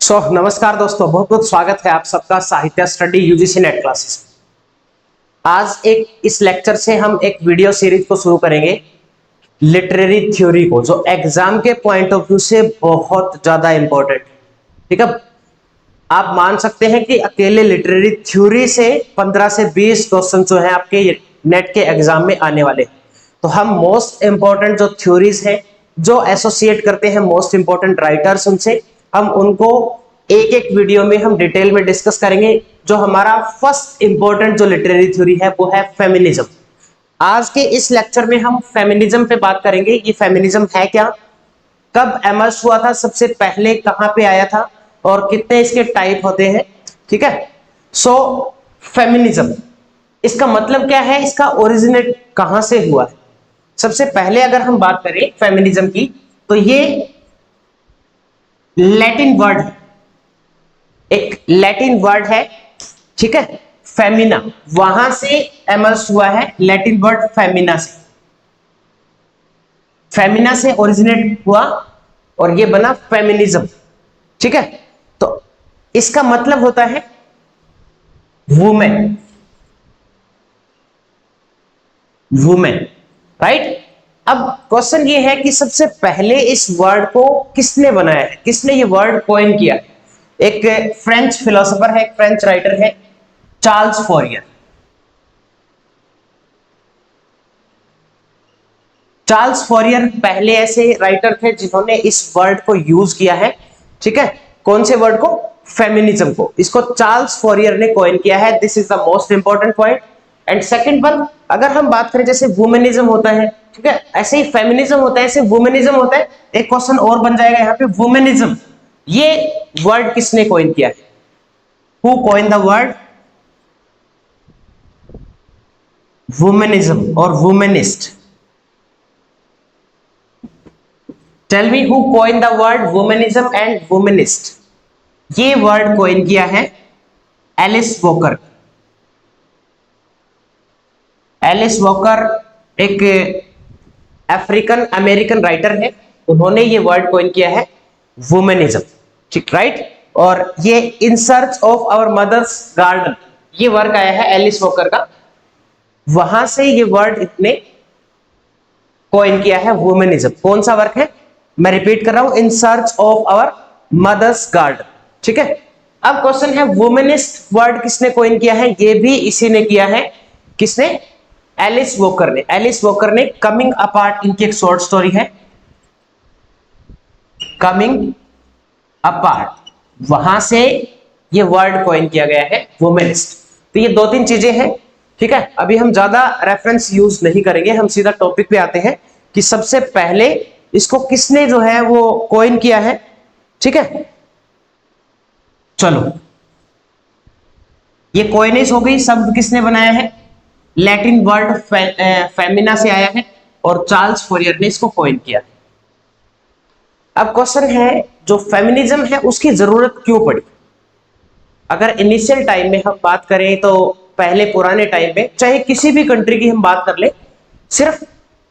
नमस्कार दोस्तों, बहुत बहुत स्वागत है आप सबका साहित्य स्टडी यूजीसी नेट क्लासेस। आज इस लेक्चर से हम एक वीडियो सीरीज को शुरू करेंगे लिटरेरी थ्योरी को, जो एग्जाम के पॉइंट ऑफ व्यू से बहुत ज्यादा इंपॉर्टेंट है। ठीक है, आप मान सकते हैं कि अकेले लिटरेरी थ्योरी से 15 से 20 क्वेश्चन जो है आपके नेट के एग्जाम में आने वाले। तो हम मोस्ट इंपॉर्टेंट जो थ्योरीज है, जो एसोसिएट करते हैं मोस्ट इंपॉर्टेंट राइटर्स, उनसे हम उनको एक एक वीडियो में हम डिटेल में डिस्कस करेंगे। जो हमारा फर्स्ट इंपॉर्टेंट जो लिटरेरी थ्योरी है वो है फेमिनिज्म। आज के इस लेक्चर में हम फेमिनिज्म पे बात करेंगे। ये फेमिनिज्म है क्या, कब एमर्ज हुआ था, सबसे पहले कहां पे आया था और कितने इसके टाइप होते हैं। ठीक है, फेमिनिज्म इसका मतलब क्या है, इसका ओरिजिनेट कहां से हुआ है। सबसे पहले अगर हम बात करें फेमिनिज्म की, तो ये लैटिन वर्ड है, एक लैटिन वर्ड है। ठीक है, फेमिना, वहां से एमर्ज हुआ है लैटिन वर्ड फेमिना से। फेमिना से ओरिजिनेट हुआ और ये बना फेमिनिज्म। ठीक है, तो इसका मतलब होता है वुमेन, वुमेन, राइट। अब क्वेश्चन ये है कि सबसे पहले इस वर्ड को किसने बनाया है, किसने ये वर्ड कॉइन किया है। एक फ्रेंच फिलोसोफर है, एक फ्रेंच राइटर है, चार्ल्स फॉरियर। चार्ल्स फॉरियर पहले ऐसे राइटर थे जिन्होंने इस वर्ड को यूज किया है। ठीक है, कौन से वर्ड को, फेमिनिज्म को, इसको चार्ल्स फॉरियर ने कॉइन किया है। This is the most important point. And second one, अगर हम बात करें जैसे वुमेनिज्म होता है, ठीक है, ऐसे ही फेमिनिज्म होता है, ऐसे वुमेनिज्म होता है। एक क्वेश्चन और बन जाएगा यहाँ पे, वुमेनिज्म ये वर्ड किसने कॉइन किया है, who coin the word womanism और womanist. Tell me who coin the word womanism and womanist. ये वर्ड कॉइन किया है एलिस वॉकर। एलिस वॉकर एक अफ्रीकन अमेरिकन राइटर है, उन्होंने ये वर्ड कॉइन किया है वुमेनिज्म। ठीक, राइट। और ये in search of our mothers' gardens, ये वर्क आया है एलिस वॉकर का, वहां से ये वर्ड इतने कॉइन किया है वुमेनिज्म। कौन सा वर्क है, मैं रिपीट कर रहा हूं, in search of our mothers' gardens. ठीक है, अब क्वेश्चन है वुमेनिस्ट वर्ड किसने कॉइन किया है, ये भी इसी ने किया है। किसने, एलिस वॉकर ने। एलिस वॉकर ने कमिंग अपार्ट, इनकी एक शॉर्ट स्टोरी है कमिंग अपार्ट, वहां से ये वर्ड कॉइन किया गया है वुमेनिस्ट। तो ये दो तीन चीजें हैं। ठीक है, अभी हम ज्यादा रेफरेंस यूज नहीं करेंगे, हम सीधा टॉपिक पे आते हैं कि सबसे पहले इसको किसने जो है वो कॉइन किया है। ठीक है, चलो, ये कॉइनेज हो गई, शब्द किसने बनाया है, लैटिन वर्ड फेमिना से आया है और चार्ल्स फॉरियर ने इसको कॉइन किया। अब क्वेश्चन है, जो फेमिनिज्म है उसकी जरूरत क्यों पड़ी। अगर इनिशियल टाइम में हम बात करें तो पहले पुराने टाइम में, चाहे किसी भी कंट्री की हम बात कर ले, सिर्फ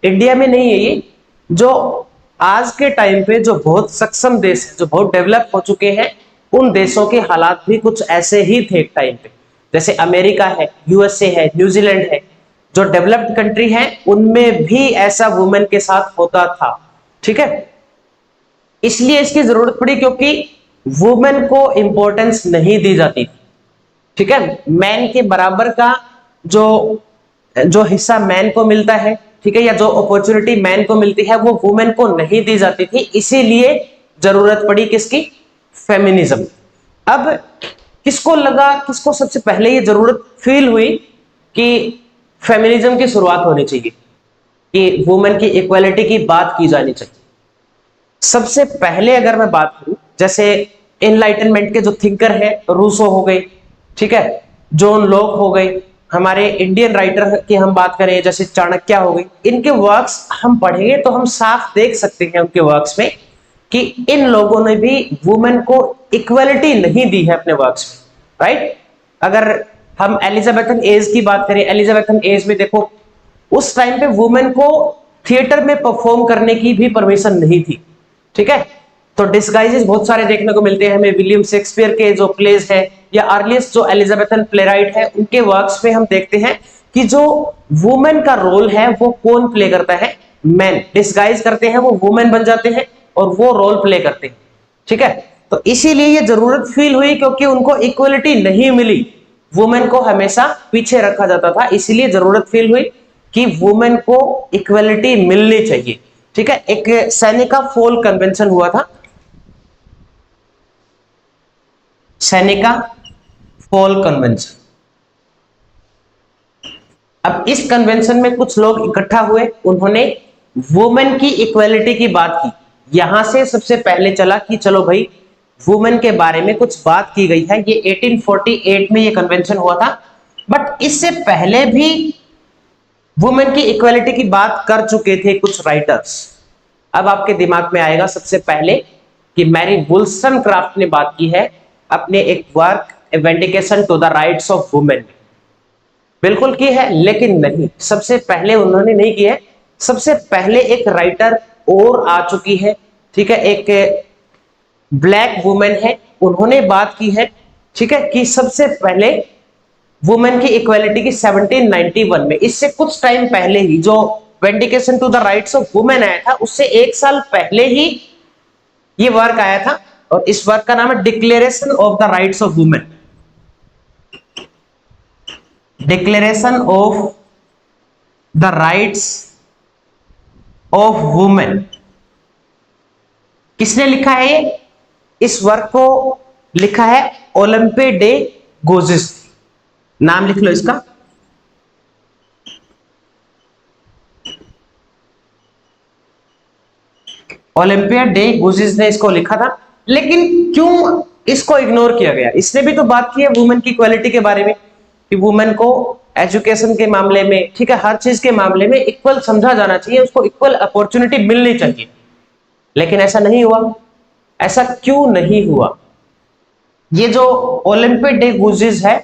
इंडिया में नहीं है ये, जो आज के टाइम पे जो बहुत सक्षम देश है, जो बहुत डेवलप हो चुके हैं, उन देशों के हालात भी कुछ ऐसे ही थे एक टाइम पे। जैसे अमेरिका है, यूएसए है, न्यूजीलैंड है, जो डेवलप्ड कंट्री है, उनमें भी ऐसा वुमेन के साथ होता था। ठीक है, इसलिए इसकी जरूरत पड़ी क्योंकि वुमेन को इंपॉर्टेंस नहीं दी जाती थी। ठीक है, मैन के बराबर का जो जो हिस्सा मैन को मिलता है, ठीक है, या जो अपॉर्चुनिटी मैन को मिलती है, वो वुमेन को नहीं दी जाती थी। इसीलिए जरूरत पड़ी किसकी, फेमिनिज्म। अब किसको लगा, किसको सबसे पहले ये जरूरत फील हुई कि फेमिनिज्म की शुरुआत होनी चाहिए, कि वुमेन की इक्वालिटी की बात की जानी चाहिए। सबसे पहले अगर मैं बात करूं, जैसे एनलाइटनमेंट के जो थिंकर है, रूसो हो गए, ठीक है, जॉन लॉक हो गए, हमारे इंडियन राइटर की हम बात करें जैसे चाणक्य हो गई, इनके वर्क्स हम पढ़ेंगे तो हम साफ देख सकते हैं उनके वर्क्स में कि इन लोगों ने भी वुमेन को इक्वलिटी नहीं दी है अपने वर्क्स में, राइट। अगर हम एलिजाबेथन एज की बात करें, एलिजाबेथन एज में देखो, उस टाइम पे वुमेन को थिएटर में परफॉर्म करने की भी परमिशन नहीं थी। ठीक है, तो डिस्गाइजेस बहुत सारे देखने को मिलते हैं हमें विलियम शेक्सपियर के जो प्लेस है या अर्लीस्ट जो एलिजाबेथन प्लेराइट है उनके वर्क्स में हम देखते हैं कि जो वुमेन का रोल है वो कौन प्ले करता है, मैन डिस्गाइज करते हैं, वो वुमेन बन जाते हैं और वो रोल प्ले करते हैं। ठीक है, तो इसीलिए ये जरूरत फील हुई क्योंकि उनको इक्वलिटी नहीं मिली, वुमेन को हमेशा पीछे रखा जाता था, इसीलिए जरूरत फील हुई कि वुमेन को इक्वलिटी मिलनी चाहिए। ठीक है, एक सेनेका फॉल कन्वेंशन हुआ था, सेनेका फॉल कन्वेंशन। अब इस कन्वेंशन में कुछ लोग इकट्ठा हुए, उन्होंने वुमेन की इक्वलिटी की बात की। यहां से सबसे पहले चला कि चलो भाई वुमेन के बारे में कुछ बात की गई है, ये 1848 में ये कन्वेंशन हुआ था। बट इससे पहले भी वुमेन की इक्वलिटी की बात कर चुके थे कुछ राइटर्स। अब आपके दिमाग में आएगा सबसे पहले कि मैरी वुllstonecraft ने बात की है अपने एक work a vindication to the rights of women, बिल्कुल की है, लेकिन नहीं, सबसे पहले उन्होंने नहीं की है। सबसे पहले एक राइटर और आ चुकी है, ठीक है, एक ब्लैक वुमेन है, उन्होंने बात की है, ठीक है, कि सबसे पहले वुमेन की इक्वालिटी की 1791 में, इससे कुछ टाइम पहले ही जो vindication to the rights of women आया था उससे एक साल पहले ही ये वर्क आया था और इस वर्क का नाम है declaration of the rights of women. Declaration of the rights of women किसने लिखा है ये? इस वर्क को लिखा है ओलंपे डे गोजिस, नाम लिख लो इसका। ओलंपिया डे गुजिस ने इसको लिखा था, लेकिन क्यों इसको इग्नोर किया गया? इसने भी तो बात की है वुमेन की इक्वालिटी के बारे में कि वुमेन को एजुकेशन के मामले में, ठीक है, हर चीज के मामले में इक्वल समझा जाना चाहिए, उसको इक्वल अपॉर्चुनिटी मिलनी चाहिए, लेकिन ऐसा नहीं हुआ। ऐसा क्यों नहीं हुआ? ये जो ओलंपिक डे गुजिस है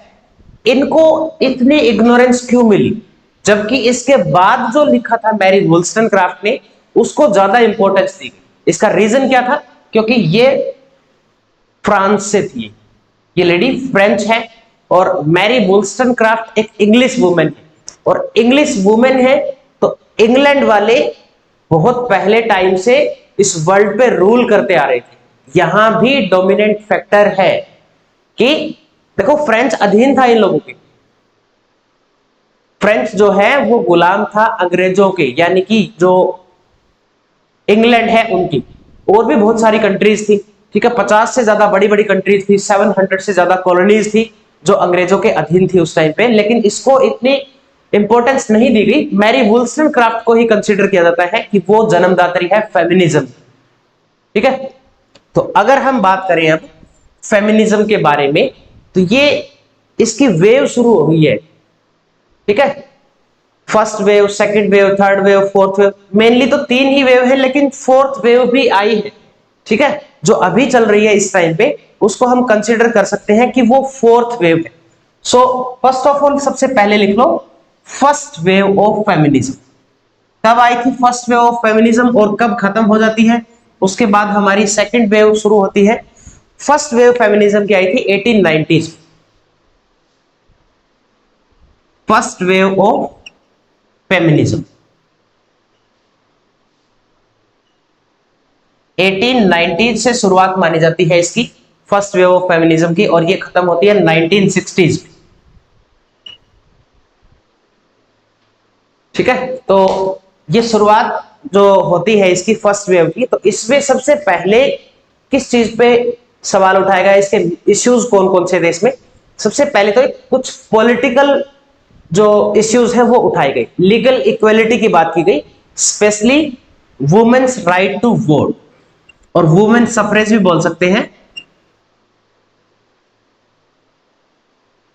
इनको इतनी इग्नोरेंस क्यों मिली, जबकि इसके बाद जो लिखा था मैरी वुllstonecraft ने उसको ज्यादा इंपॉर्टेंस दी गई। इसका रीजन क्या था? क्योंकि ये फ्रांस से थी, ये लेडी फ्रेंच है और मैरी वुllstonecraft एक इंग्लिश वुमेन है, और इंग्लिश वुमेन है तो इंग्लैंड वाले बहुत पहले टाइम से इस वर्ल्ड पे रूल करते आ रहे थे। यहां भी डोमिनेंट फैक्टर है कि देखो फ्रेंच अधीन था इन लोगों के, फ्रेंच जो है वो गुलाम था अंग्रेजों के, यानी कि जो इंग्लैंड है उनकी, और भी बहुत सारी कंट्रीज थी, ठीक है, 50 से ज्यादा बड़ी बड़ी कंट्रीज थी, 700 से ज्यादा कॉलोनीज थी जो अंग्रेजों के अधीन थी उस टाइम पे, लेकिन इसको इतनी इंपॉर्टेंस नहीं दी गई। मैरी वुllstonecraft को ही कंसीडर किया जाता है कि वो जन्मदात्री है फेमिनिज्म, ठीक है। तो अगर हम बात करें अब फेमिनिज्म के बारे में, तो ये इसकी वेव शुरू हुई है, ठीक है, first wave, second wave, third wave, fourth wave, mainly तो 3 ही वेव है, लेकिन फोर्थ वेव भी आई है, ठीक है, जो अभी चल रही है इस टाइम पे, उसको हम कंसीडर कर सकते हैं कि वो फोर्थ वेव है। सो फर्स्ट ऑफ ऑल सबसे पहले लिख लो फर्स्ट वेव ऑफ फेमिनिज्म। कब आई थी फर्स्ट वेव ऑफ फेमिनिज्म और कब खत्म हो जाती है? उसके बाद हमारी सेकंड वेव शुरू होती है। फर्स्ट वेव फेमिनिज्म की आई थी 1890s। First wave of feminism 1890 से शुरुआत मानी जाती है इसकी, फर्स्ट वेव ऑफ फेमिनिज्म की, और ये खत्म होती है 1960s में, ठीक है। तो ये शुरुआत जो होती है इसकी फर्स्ट वेव की, तो इसमें सबसे पहले किस चीज पे सवाल उठाया गया, इसके इश्यूज कौन कौन से थे इसमें? सबसे पहले तो कुछ पॉलिटिकल जो इश्यूज है वो उठाए गए, लीगल इक्वालिटी की बात की गई, specially women's right to vote, और वुमेन सफ्रेज भी बोल सकते हैं,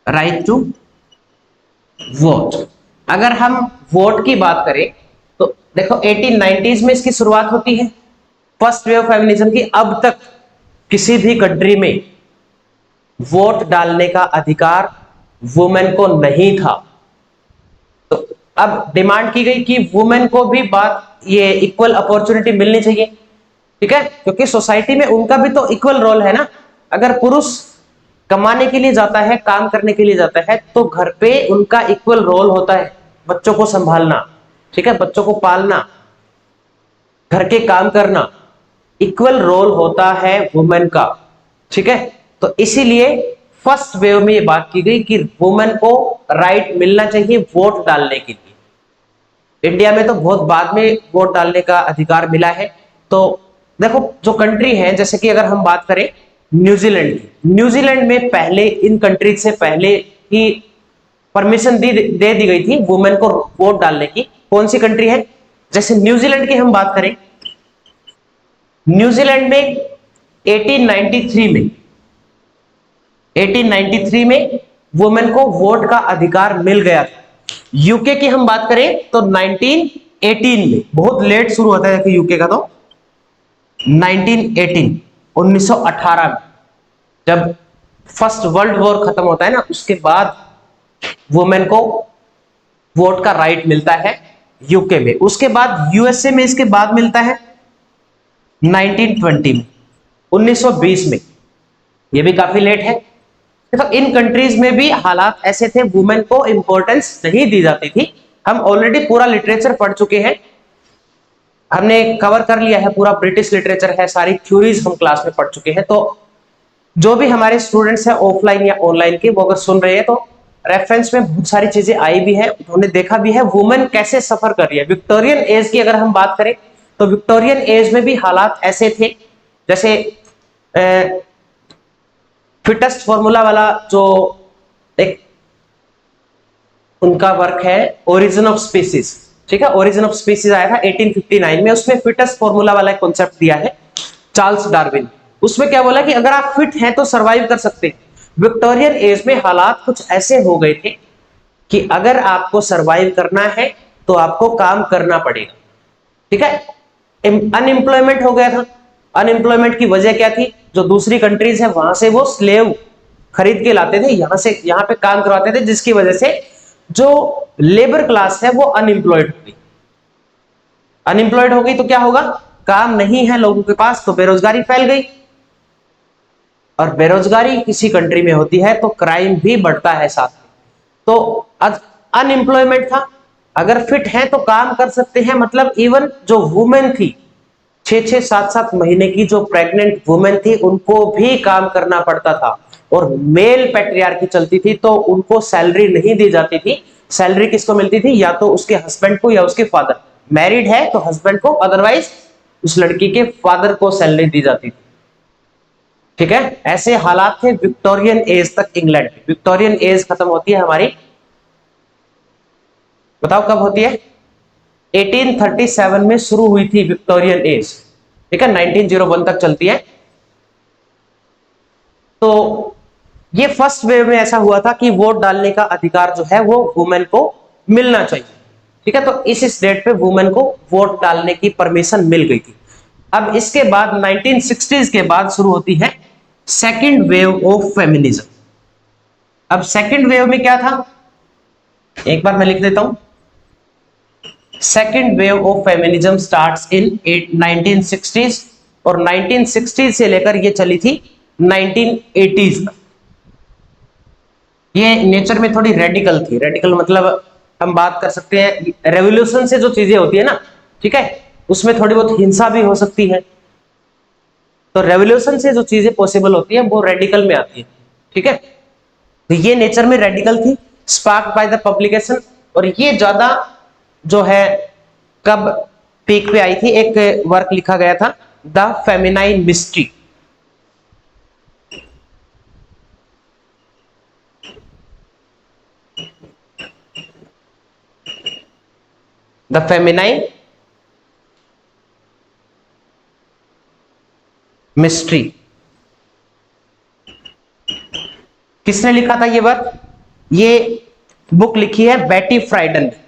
राइट टू वोट। अगर हम वोट की बात करें तो देखो 1890s में इसकी शुरुआत होती है फर्स्ट वेव फेमिनिज्म की। अब तक किसी भी कंट्री में वोट डालने का अधिकार वुमेन को नहीं था, तो अब डिमांड की गई कि वुमेन को भी बात ये इक्वल अपॉर्चुनिटी मिलनी चाहिए। ठीक है, क्योंकि सोसाइटी में उनका भी तो इक्वल रोल है ना। अगर पुरुष कमाने के लिए जाता है, काम करने के लिए जाता है, तो घर पे उनका इक्वल रोल होता है, बच्चों को संभालना, ठीक है, बच्चों को पालना, घर के काम करना, इक्वल रोल होता है वुमेन का, ठीक है। तो इसीलिए फर्स्ट वेव में ये बात की गई कि वुमेन को राइट मिलना चाहिए वोट डालने के लिए। इंडिया में तो बहुत बाद में वोट डालने का अधिकार मिला है। तो देखो जो कंट्री है, जैसे कि अगर हम बात करें न्यूजीलैंड की, न्यूजीलैंड में पहले, इन कंट्रीज से पहले ही परमिशन दे दी गई थी वुमेन को वोट डालने की। कौन सी कंट्री है? जैसे न्यूजीलैंड की हम बात करें, न्यूजीलैंड में 1893 में वुमेन को वोट का अधिकार मिल गया था। यूके की हम बात करें तो 1918 में, बहुत लेट शुरू होता है कि यूके का, तो 1918 में जब फर्स्ट वर्ल्ड वॉर खत्म होता है ना, उसके बाद वुमेन को वोट का राइट मिलता है यूके में। उसके बाद यूएसए में इसके बाद मिलता है 1920 में, 1920 में, ये भी काफी लेट है। तो इन कंट्रीज में भी हालात ऐसे थे, वुमेन को इंपॉर्टेंस नहीं दी जाती थी। हम ऑलरेडी पूरा लिटरेचर पढ़ चुके हैं, हमने कवर कर लिया है पूरा, ब्रिटिश लिटरेचर है, सारी थ्योरीज हम क्लास में पढ़ चुके हैं। तो जो भी हमारे स्टूडेंट्स हैं ऑफलाइन या ऑनलाइन के, वो अगर सुन रहे हैं तो रेफरेंस में बहुत सारी चीजें आई भी है, उन्होंने देखा भी है वुमेन कैसे सफर कर रही है। विक्टोरियन एज की अगर हम बात करें तो विक्टोरियन एज में भी हालात ऐसे थे, जैसे फिटेस्ट फॉर्मूला वाला जो एक उनका वर्क है, ओरिजिन ऑफ स्पीसीज, ठीक है, ओरिजिन ऑफ स्पीसीज आया था 1859 में, उसमें फिटेस्ट फॉर्मूला वाला कॉन्सेप्ट दिया है चार्ल्स डार्विन। उसमें क्या बोला कि अगर आप फिट हैं तो सरवाइव कर सकते हैं। विक्टोरियन एज में हालात कुछ ऐसे हो गए थे कि अगर आपको सरवाइव करना है तो आपको काम करना पड़ेगा, ठीक है। अनएम्प्लॉयमेंट हो गया था। अनएम्प्लॉयमेंट की वजह क्या थी? जो दूसरी कंट्रीज है वहां से वो स्लेव खरीद के लाते थे, यहां से यहां पे काम करवाते थे, जिसकी वजह से जो लेबर क्लास है वो अनएम्प्लॉयड हो गई। अनएम्प्लॉयड हो गई तो क्या होगा? काम नहीं है लोगों के पास, तो बेरोजगारी फैल गई, और बेरोजगारी किसी कंट्री में होती है तो क्राइम भी बढ़ता है साथ में। तो अनएम्प्लॉयमेंट था, अगर फिट है तो काम कर सकते हैं, मतलब इवन जो वुमेन थी 6-6, 7-7 महीने की जो प्रेग्नेंट वुमेन थी, उनको भी काम करना पड़ता था, और मेल पैट्रियार्की चलती थी, तो उनको सैलरी नहीं दी जाती थी। सैलरी किसको मिलती थी? या तो उसके हस्बैंड को या उसके फादर, मैरिड है तो हस्बैंड को, अदरवाइज उस लड़की के फादर को सैलरी दी जाती थी, ठीक है। ऐसे हालात थे विक्टोरियन एज तक इंग्लैंड में। विक्टोरियन एज खत्म होती है हमारी, बताओ कब होती है? 1837 में शुरू हुई थी विक्टोरियन एज, ठीक है, 1901 तक चलती है। तो ये फर्स्ट वेव में ऐसा हुआ था कि वोट डालने का अधिकार जो है वो वुमेन को मिलना चाहिए, ठीक है। तो इस डेट पे वुमेन को वोट डालने की परमिशन मिल गई थी। अब इसके बाद 1960s के बाद शुरू होती है सेकंड वेव ऑफ फेमिनिज्म। अब सेकंड वेव में क्या था, एक बार मैं लिख देता हूं। Second wave of feminism starts in 1960s, और 1960 से लेकर ये चली थी 1980s तक। ये नेचर में थोड़ी रेडिकल थी। रेडिकल मतलब हम बात कर सकते हैं रेवोल्यूशन से जो चीजें होती है ना, ठीक है, उसमें थोड़ी बहुत हिंसा भी हो सकती है। तो रेवोल्यूशन से जो चीजें पॉसिबल होती है वो रेडिकल में आती है, ठीक है। तो ये नेचर में रेडिकल थी, स्पार्क बाय द पब्लिकेशन। और ये ज्यादा जो है कब पीक पे आई थी? एक वर्क लिखा गया था, the feminine mystery. The feminine mystery किसने लिखा था ये वर्क? ये बुक लिखी है बेटी फ्राइडन ने।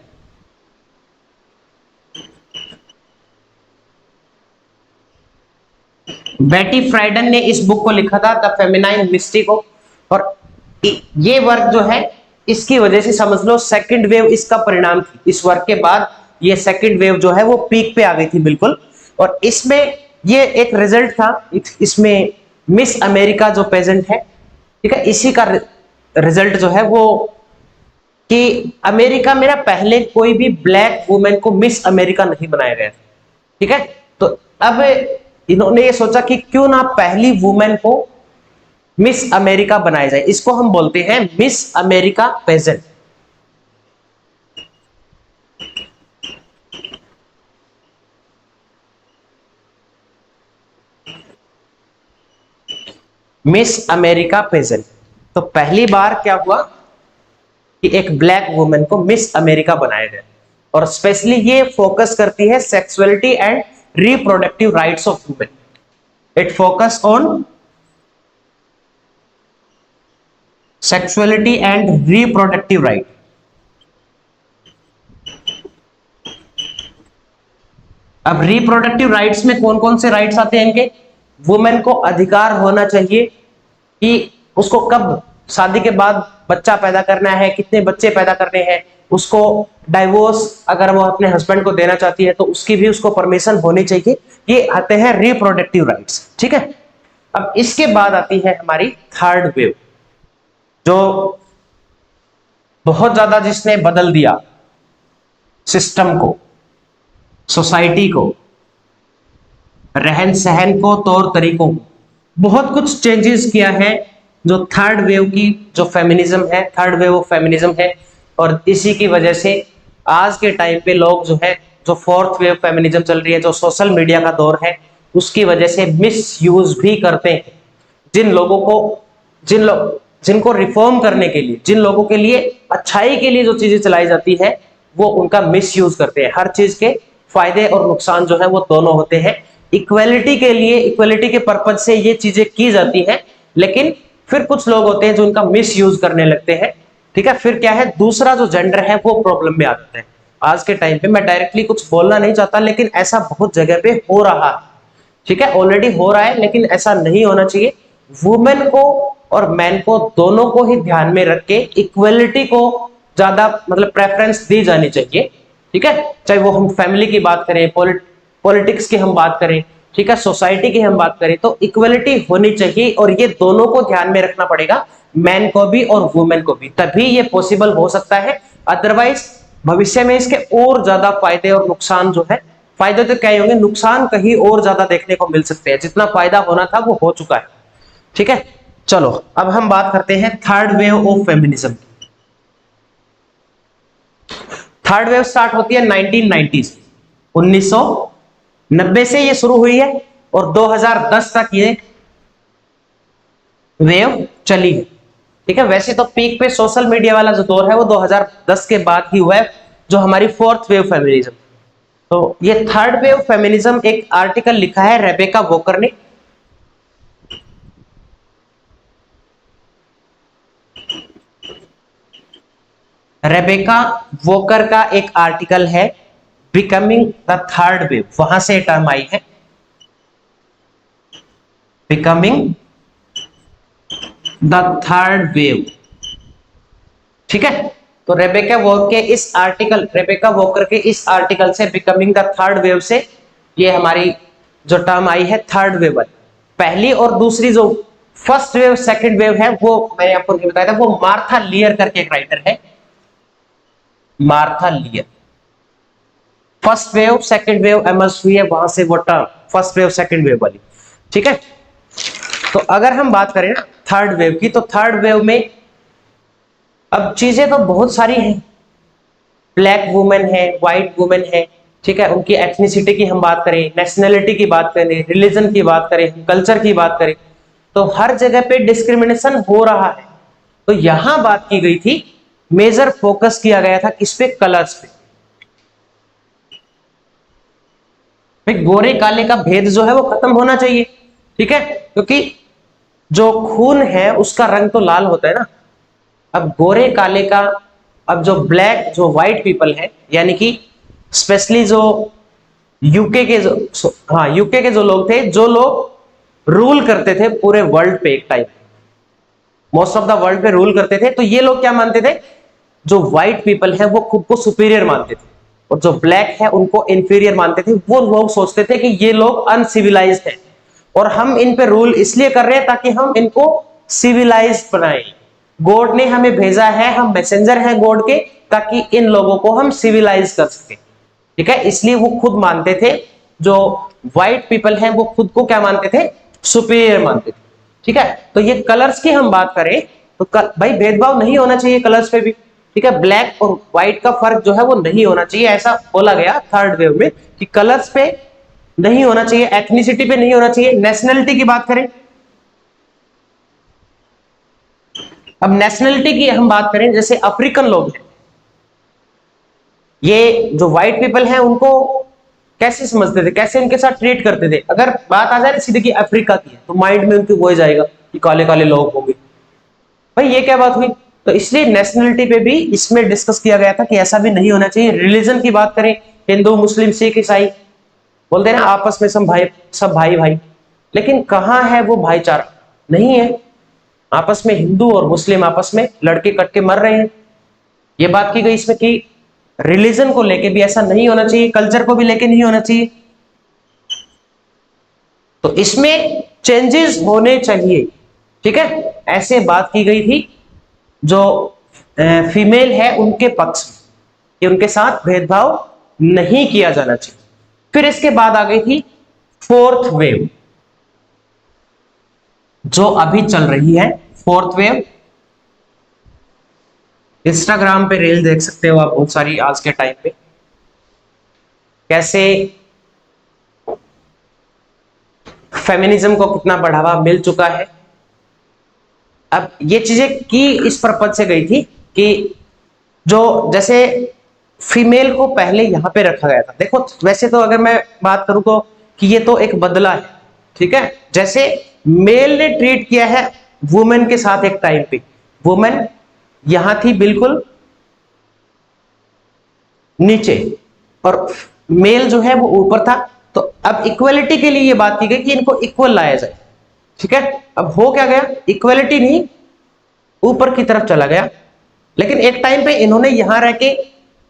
बेटी फ्राइडन ने इस बुक को लिखा था, द फेमिनाइन मिस्ट्री को। और ये वर्क जो है, इसकी वजह से समझ लो सेकंड वेव इसका परिणाम थी। इस वर्क के बाद ये सेकंड वेव जो है वो पीक पे आ गई थी बिल्कुल। और इसमें ये एक रिजल्ट था, इसमें मिस अमेरिका जो पेजेंट है, ठीक है, इसी का रिजल्ट जो है वो कि अमेरिका में ना पहले कोई भी ब्लैक वुमेन को मिस अमेरिका नहीं बनाया गया था, ठीक है। तो अब इन्होंने ये सोचा कि क्यों ना पहली वुमेन को मिस अमेरिका बनाया जाए, इसको हम बोलते हैं Miss America pageant. Miss America pageant. तो पहली बार क्या हुआ कि एक ब्लैक वुमेन को मिस अमेरिका बनाया गया, और स्पेशली ये फोकस करती है sexuality and reproductive rights of women. It focus on sexuality and reproductive right. अब रिप्रोडक्टिव राइट्स में कौन कौन से राइट्स आते हैं इनके? वुमेन को अधिकार होना चाहिए कि उसको कब शादी के बाद बच्चा पैदा करना है, कितने बच्चे पैदा करने हैं, उसको डाइवोर्स अगर वो अपने हस्बैंड को देना चाहती है तो उसकी भी उसको परमिशन होनी चाहिए। ये आते हैं रिप्रोडक्टिव राइट्स, ठीक है। अब इसके बाद आती है हमारी थर्ड वेव, जो बहुत ज्यादा जिसने बदल दिया सिस्टम को, सोसाइटी को, रहन सहन को, तौर तरीकों को, बहुत कुछ चेंजेस किया है। जो थर्ड वेव की जो फेमिनिज्म है, थर्ड वेव ऑफ फेमिनिज्म है, और इसी की वजह से आज के टाइम पे लोग जो है, जो फोर्थ वेव फेमिनिज्म चल रही है, जो सोशल मीडिया का दौर है, उसकी वजह से मिस यूज भी करते हैं। जिन लोगों को जिनको रिफॉर्म करने के लिए, जिन लोगों के लिए अच्छाई के लिए जो चीजें चलाई जाती है, वो उनका मिस यूज करते हैं। हर चीज के फायदे और नुकसान जो है वो दोनों होते हैं। इक्वलिटी के लिए, इक्वलिटी के पर्पज से ये चीजें की जाती हैं, लेकिन फिर कुछ लोग होते हैं जो उनका मिस यूज करने लगते हैं, ठीक है। फिर क्या है, दूसरा जो जेंडर है वो प्रॉब्लम में आ जाता है। आज के टाइम पे मैं डायरेक्टली कुछ बोलना नहीं चाहता, लेकिन ऐसा बहुत जगह पे हो रहा है, ठीक है, ऑलरेडी हो रहा है, लेकिन ऐसा नहीं होना चाहिए। वुमेन को और मैन को दोनों को ही ध्यान में रख के इक्वलिटी को ज्यादा मतलब प्रेफरेंस दी जानी चाहिए, ठीक है। चाहे वो हम फैमिली की बात करें, पॉलिटिक्स की हम बात करें, ठीक है, सोसाइटी की हम बात करें, तो इक्वलिटी होनी चाहिए, और ये दोनों को ध्यान में रखना पड़ेगा, मैन को भी और वुमेन को भी, तभी ये पॉसिबल हो सकता है। अदरवाइज भविष्य में इसके और ज्यादा फायदे और नुकसान जो है, फायदे तो क्या ही होंगे, नुकसान कहीं और ज्यादा देखने को मिल सकते हैं। जितना फायदा होना था वो हो चुका है, ठीक है। चलो अब हम बात करते हैं third wave of feminism. Third wave start होती है 1990s, 1990 से ये शुरू हुई है, और 2010 तक ये वेव चली है, ठीक है। वैसे तो पीक पे सोशल मीडिया वाला जो दौर है वो 2010 के बाद ही हुआ है, जो हमारी फोर्थ वेव फेमिनिज्म। तो ये थर्ड वेव फेमिनिज्म, एक आर्टिकल लिखा है रेबेका वॉकर ने। रेबेका वॉकर का एक आर्टिकल है, बिकमिंग द थर्ड वेव, वहां से टर्म आई है, बिकमिंग द थर्ड वेव, ठीक है। तो रेबेका वॉकर के इस आर्टिकल से, बिकमिंग द थर्ड वेव से, ये हमारी जो टर्म आई है थर्ड वेव। पहली और दूसरी जो फर्स्ट वेव सेकंड वेव है, वो मैंने आपको बताया था, वो मार्था लियर करके एक राइटर है, Martha लियर। First wave second wave emerge हुई है, वहां से वो term first wave second wave वाली, ठीक है। तो अगर हम बात करें ना थर्ड वेव की, तो थर्ड वेव में अब चीजें तो बहुत सारी हैं। ब्लैक वुमेन है, व्हाइट वुमेन है, ठीक है, उनकी एथनिसिटी की हम बात करें, नेशनलिटी की बात करें, रिलीजन की बात करें, कल्चर की बात करें, तो हर जगह पे डिस्क्रिमिनेशन हो रहा है। तो यहां बात की गई थी, मेजर फोकस किया गया था किस पे, कलर्स पे। भाई गोरे काले का भेद जो है वो खत्म होना चाहिए, ठीक है, क्योंकि जो खून है उसका रंग तो लाल होता है ना। अब गोरे काले का, अब जो ब्लैक, जो व्हाइट पीपल है, यानी कि स्पेशली जो यूके के यूके के जो लोग थे, जो लोग रूल करते थे पूरे वर्ल्ड पे, एक time most of the world पे रूल करते थे, तो ये लोग क्या मानते थे, जो व्हाइट पीपल है वो खुद को सुपीरियर मानते थे, और जो ब्लैक है उनको इंफीरियर मानते थे। वो लोग सोचते थे कि ये लोग अनसिविलाइज्ड हैं और हम इन पे रूल इसलिए कर रहे हैं ताकि हम इनको सिविलाइज बनाएं। गॉड ने हमें भेजा है, हम मैसेंजर हैं गॉड के, ताकि इन लोगों को हम सिविलाइज कर सके। ठीक है, इसलिए वो खुद मानते थे, जो व्हाइट पीपल हैं वो खुद को क्या मानते थे, सुपीरियर मानते थे। ठीक है, तो ये कलर्स की हम बात करें तो भाई भेदभाव नहीं होना चाहिए कलर्स पे भी। ठीक है, ब्लैक और व्हाइट का फर्क जो है वो नहीं होना चाहिए, ऐसा बोला गया थर्ड वेव में कि कलर्स पे नहीं होना चाहिए, एथनिसिटी पे नहीं होना चाहिए। नेशनलिटी की बात करें, अब नेशनलिटी की हम बात करें, जैसे अफ्रीकन लोग हैं, ये जो व्हाइट पीपल हैं उनको कैसे समझते थे, कैसे इनके साथ ट्रीट करते थे। अगर बात आ जाए सीधे की अफ्रीका की तो माइंड में उनके वो हो जाएगा कि काले काले लोग होंगे, भाई ये क्या बात हुई। तो इसलिए नेशनलिटी पे भी इसमें डिस्कस किया गया था कि ऐसा भी नहीं होना चाहिए। रिलीजन की बात करें, हिंदू मुस्लिम सिख ईसाई, बोलते हैं ना आपस में सब भाई भाई, लेकिन कहाँ है वो भाईचारा, नहीं है। आपस में हिंदू और मुस्लिम आपस में लड़के कट के मर रहे हैं। ये बात की गई इसमें कि रिलीजन को लेके भी ऐसा नहीं होना चाहिए, कल्चर को भी लेके नहीं होना चाहिए। तो इसमें चेंजेस होने चाहिए। ठीक है, ऐसे बात की गई थी जो फीमेल है उनके पक्ष में, कि उनके साथ भेदभाव नहीं किया जाना चाहिए। फिर इसके बाद आ गई थी फोर्थ वेव, जो अभी चल रही है फोर्थ वेव। इंस्टाग्राम पे रील देख सकते हो आप बहुत सारी आज के टाइम पे, कैसे फेमिनिज्म को कितना बढ़ावा मिल चुका है। अब ये चीजें की इस पर्पज से गई थी कि जो जैसे फीमेल को पहले यहां पे रखा गया था। देखो वैसे तो अगर मैं बात करूं तो कि ये तो एक बदला है। ठीक है, जैसे मेल ने ट्रीट किया है वुमेन के साथ एक टाइम पे, वुमेन यहां थी बिल्कुल नीचे और मेल जो है वो ऊपर था। तो अब इक्वलिटी के लिए ये बात की गई कि इनको इक्वल लाया जाए। ठीक है, अब हो क्या गया, इक्वलिटी नहीं ऊपर की तरफ चला गया। लेकिन एक टाइम पे इन्होंने यहां रह के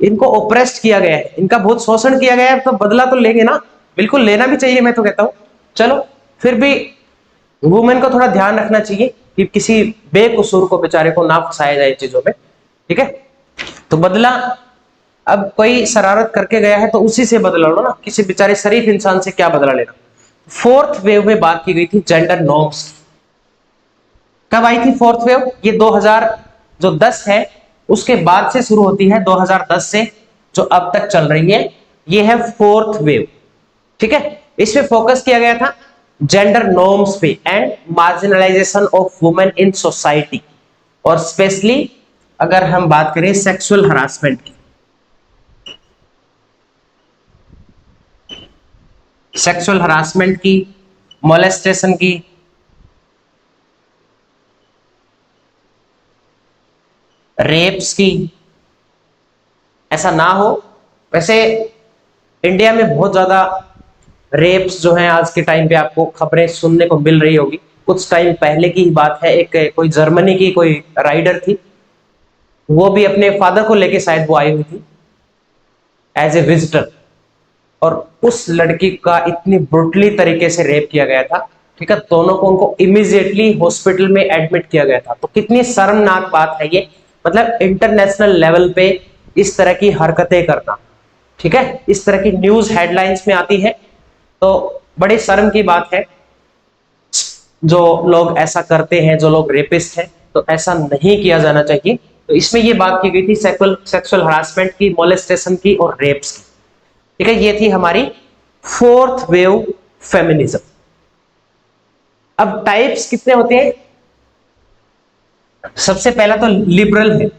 इनको ओप्रेस्ड किया गया है, इनका बहुत शोषण किया गया है, तो बदला तो लेंगे ना, बिल्कुल लेना भी चाहिए, मैं तो कहता हूं। चलो फिर भी वुमेन को थोड़ा ध्यान रखना चाहिए कि किसी बेकसूर को बेचारे को ना फंसाया जाए चीजों में। ठीक है, तो बदला अब कोई शरारत करके गया है तो उसी से बदला लो ना, किसी बेचारे शरीफ इंसान से क्या बदला लेना। फोर्थ वेव में बात की गई थी जेंडर नॉर्म्स। कब आई थी फोर्थ वेव, ये 2010 है उसके बाद से शुरू होती है, 2010 से जो अब तक चल रही है, ये है फोर्थ वेव। ठीक है, इसमें फोकस किया गया था जेंडर नॉर्म्स पे and marginalisation of women in society, और स्पेशली अगर हम बात करें सेक्सुअल हरासमेंट की, सेक्सुअल हरासमेंट की, मोलेस्टेशन की, रेप्स की, ऐसा ना हो। वैसे इंडिया में बहुत ज्यादा रेप्स जो हैं आज के टाइम पे आपको खबरें सुनने को मिल रही होगी। कुछ टाइम पहले की बात है, एक कोई जर्मनी की कोई राइडर थी, वो भी अपने फादर को लेके शायद वो आई हुई थी एज ए विजिटर, और उस लड़की का इतनी ब्रुटली तरीके से रेप किया गया था। ठीक है, दोनों को उनको इमीडिएटली हॉस्पिटल में एडमिट किया गया था। तो कितनी शर्मनाक बात है ये, मतलब इंटरनेशनल लेवल पे इस तरह की हरकतें करना। ठीक है, इस तरह की न्यूज हेडलाइंस में आती है तो बड़ी शर्म की बात है। जो लोग ऐसा करते हैं, जो लोग रेपिस्ट हैं, तो ऐसा नहीं किया जाना चाहिए। तो इसमें ये बात की गई थी सेक्सुअल हरासमेंट की, मोलेस्टेशन की और रेप्स की। ठीक है, ये थी हमारी फोर्थ वेव फेमिनिज्म। अब टाइप्स कितने होते हैं, सबसे पहला तो लिबरल है,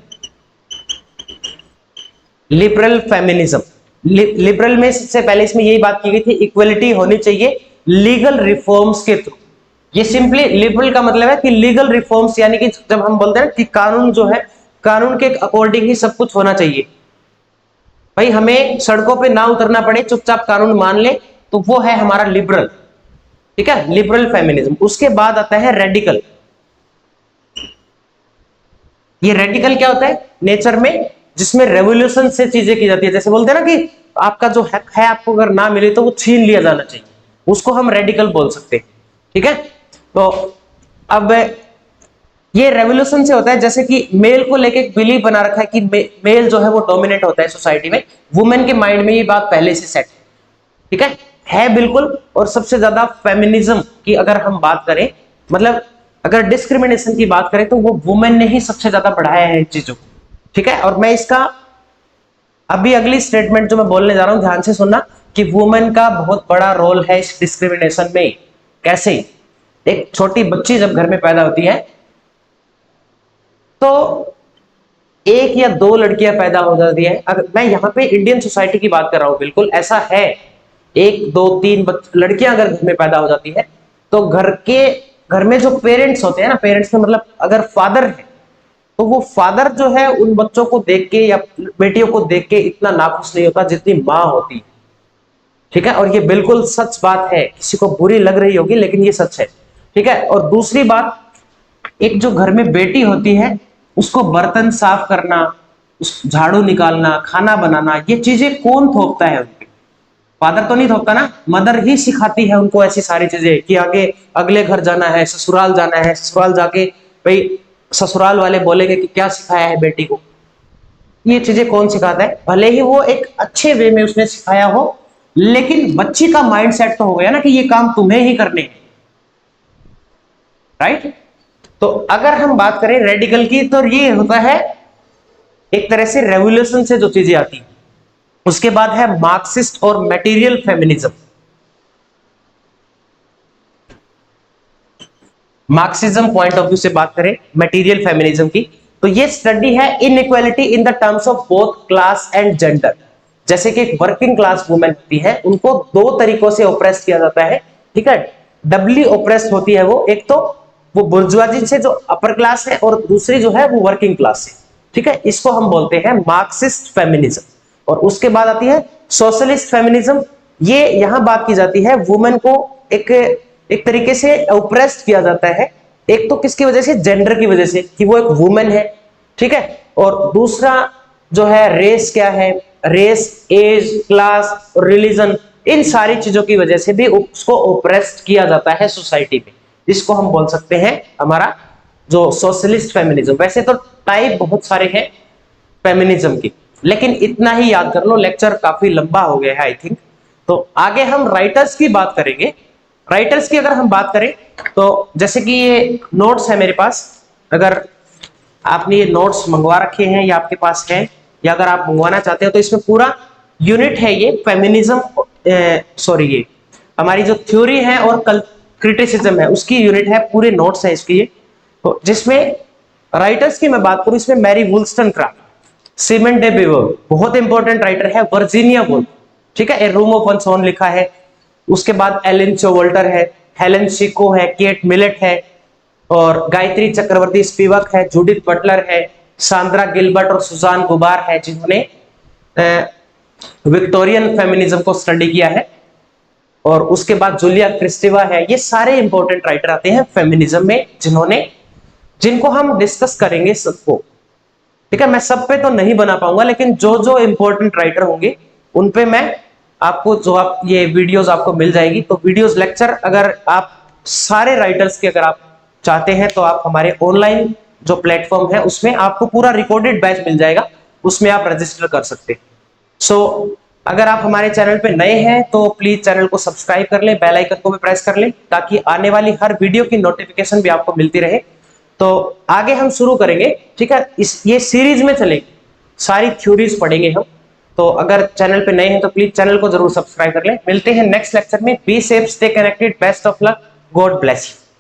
लिबरल फेमिनिज्म। लिबरल में सबसे पहले इसमें यही बात की गई थी इक्वलिटी होनी चाहिए लीगल रिफॉर्म्स के थ्रू। ये सिंपली लिबरल का मतलब है कि लीगल रिफॉर्म्स, यानी कि जब हम बोलते हैं कि कानून जो है, कानून के अकॉर्डिंग ही सब कुछ होना चाहिए। भाई हमें सड़कों पे ना उतरना पड़े, चुपचाप कानून मान ले, तो वो है हमारा लिबरल। ठीक है, लिबरल फेमिनिज्म। उसके बाद आता है रेडिकल। ये रेडिकल क्या होता है, नेचर में जिसमें रेवोल्यूशन से चीजें की जाती है। जैसे बोलते हैं ना कि आपका जो हक है आपको अगर ना मिले तो वो छीन लिया जाना चाहिए, उसको हम रेडिकल बोल सकते हैं। ठीक है, तो अब ये रेवोल्यूशन से होता है। जैसे कि मेल को लेके एक बिलीव बना रखा है कि मेल जो है वो डोमिनेट होता है सोसाइटी में, वुमेन के माइंड में ये बात पहले से सेट। ठीक है बिल्कुल। और सबसे ज्यादा फेमिनिज्म की अगर हम बात करें, मतलब अगर डिस्क्रिमिनेशन की बात करें तो वो वुमेन ने ही सबसे ज्यादा बढ़ाया है चीजों को। ठीक है, और मैं इसका अभी अगली स्टेटमेंट जो मैं बोलने जा रहा हूं ध्यान से सुनना कि वुमेन का बहुत बड़ा रोल है इस डिस्क्रिमिनेशन में। कैसे? एक छोटी बच्ची जब घर में पैदा होती है तो एक या दो लड़कियां पैदा हो जाती है। अगर मैं यहाँ पे इंडियन सोसाइटी की बात कर रहा हूं, बिल्कुल ऐसा है, एक दो तीन लड़कियां अगर घर में पैदा हो जाती है तो घर में जो पेरेंट्स होते हैं ना, पेरेंट्स में मतलब अगर फादर है तो वो फादर जो है उन बच्चों को देख के या बेटियों को देख के इतना नाखुश नहीं होता जितनी माँ होती है। ठीक है, और ये बिल्कुल सच बात है, किसी को बुरी लग रही होगी लेकिन ये सच है। ठीक है, और दूसरी बात, एक जो घर में बेटी होती है उसको बर्तन साफ करना, उस झाड़ू निकालना, खाना बनाना, ये चीजें कौन थोपता है? उनके फादर तो नहीं थोपता ना, मदर ही सिखाती है उनको ऐसी सारी चीजें कि आगे अगले घर जाना है, ससुराल जाना है, ससुराल जाके भाई ससुराल वाले बोलेंगे कि क्या सिखाया है बेटी को। ये चीजें कौन सिखाता है? भले ही वो एक अच्छे वे में उसने सिखाया हो, लेकिन बच्ची का माइंडसेट तो हो गया ना कि ये काम तुम्हें ही करने हैं। राइट? तो अगर हम बात करें रेडिकल की तो ये होता है एक तरह से रेवोल्यूशन से जो चीजें आती है। उसके बाद है मार्क्सिस्ट और material feminism. Marxism point of view से बात करें मटेरियल फेमिनिज्म की तो ये स्टडी है inequality in the terms of both class and gender. जैसे कि एक वर्किंग क्लास वुमेन होती है उनको दो तरीकों से ऑप्रेस किया जाता है। ठीक है, डबली ऑप्रेस होती है वो, एक तो वो बुर्जुआजी से जो अपर क्लास है और दूसरी जो है वो वर्किंग क्लास से। ठीक है, इसको हम बोलते हैं मार्क्सिस्ट फेमिनिज्म। और उसके बाद आती है सोशलिस्ट फेमिनिज्म। ये यहां बात की जाती है वुमेन को एक तरीके से ऑप्रेस्ड किया जाता है। एक तो किसकी वजह से? जेंडर की वजह से कि वो एक वुमेन है। ठीक है, और दूसरा जो है रेस, क्या है? रेस, एज, क्लास और रिलीजन, इन सारी चीजों की वजह से भी उसको ऑप्रेस्ड किया जाता है सोसाइटी में। इसको हम बोल सकते हैं हमारा जो सोशलिस्ट फेमिनिज्म। वैसे तो टाइप बहुत सारे हैं फेमिनिज्म की, लेकिन इतना ही याद कर लो, लेक्चर काफी लंबा हो गया है आई थिंक। तो आगे हम राइटर्स की बात करेंगे। राइटर्स की अगर हम बात करें तो जैसे कि ये नोट्स है मेरे पास, अगर आपने ये नोट्स मंगवा रखे हैं या आपके पास है या अगर आप मंगवाना चाहते हो तो इसमें पूरा यूनिट है ये फेमिनिज्म, सॉरी ये हमारी जो थ्योरी है और क्रिटिसिज्म है उसकी यूनिट है, पूरे नोट्स है इसकी ये। तो जिसमें राइटर्स की मैं बात करूं, इसमें मैरी वुllstonecraft, सीमेंट डे बीवर बहुत इंपॉर्टेंट राइटर है, वर्जीनिया वुल्फ, ठीक है, ए रूम ऑफ वंस ओन लिखा है। उसके बाद एलन चोवल्टर है, हेलन शिको है, केट मिलेट है, और गायत्री चक्रवर्ती स्पिवक है, जूडिथ बटलर है, सांद्रा गिलबर्ट और सुजान गुबार है जिन्होंने विक्टोरियन फेमिनिज्म को स्टडी किया है। और उसके बाद जूलिया क्रिस्टेवा है। ये सारे इंपॉर्टेंट राइटर आते हैं फेमिनिज्म में जिनको हम डिस्कस करेंगे सबको। ठीक है, मैं सब पे तो नहीं बना पाऊंगा, लेकिन जो जो इंपॉर्टेंट राइटर होंगे उन पे मैं आपको जो आप ये वीडियोस आपको मिल जाएगी। तो वीडियोस लेक्चर अगर आप सारे राइटर्स के अगर आप चाहते हैं तो आप हमारे ऑनलाइन जो प्लेटफॉर्म है उसमें आपको पूरा रिकॉर्डेड बैच मिल जाएगा, उसमें आप रजिस्टर कर सकते हैं। सो अगर आप हमारे चैनल पे नए हैं तो प्लीज चैनल को सब्सक्राइब कर लें, बेल आइकन को भी प्रेस कर लें ताकि आने वाली हर वीडियो की नोटिफिकेशन भी आपको मिलती रहे। तो आगे हम शुरू करेंगे, ठीक है, ये सीरीज में चलेंगे, सारी थ्योरीज पढ़ेंगे हम। तो अगर चैनल पे नए हैं तो प्लीज चैनल को जरूर सब्सक्राइब कर लें। मिलते हैं नेक्स्ट लेक्चर में। Be safe, stay connected, best of luck, God bless you.